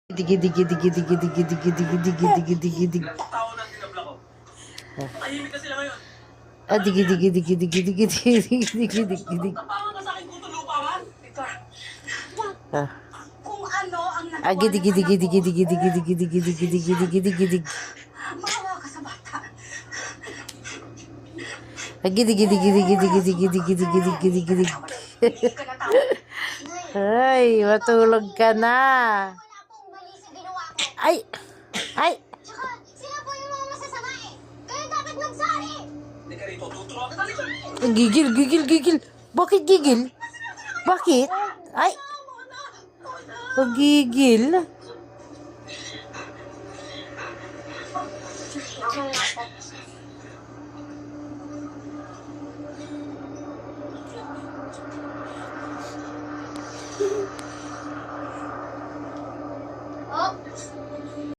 Digi digi digi digi digi digi digi digi digi digi digi. Ilang tao na tinabla ko. Tahimik na sila ngayon. Ah, digi digi digi digi digi digi digi digi digi digi. Tapangan ka sa akin kung tulupangan. Ika. Ah, Kung ano ang ah, nagawa digi ng digi anak digi ko, digi digi digi digi digi digi digi digi digi. maawa ka sa bata. Ah, digi digi digi digi digi digi digi digi digi digi digi. Hindi ka natawag. Ay, matulog ka na. Wala pong mali sa ginawa ko. Ay, ay. Tsaka, sila po yung mga masasama eh. Kayo dapat magsari. Hindi ka rito. Tuturuan ka dito. Gigil, gigil, gigil. Bakit gigil? Bakit? Ay, pagigil. Oh,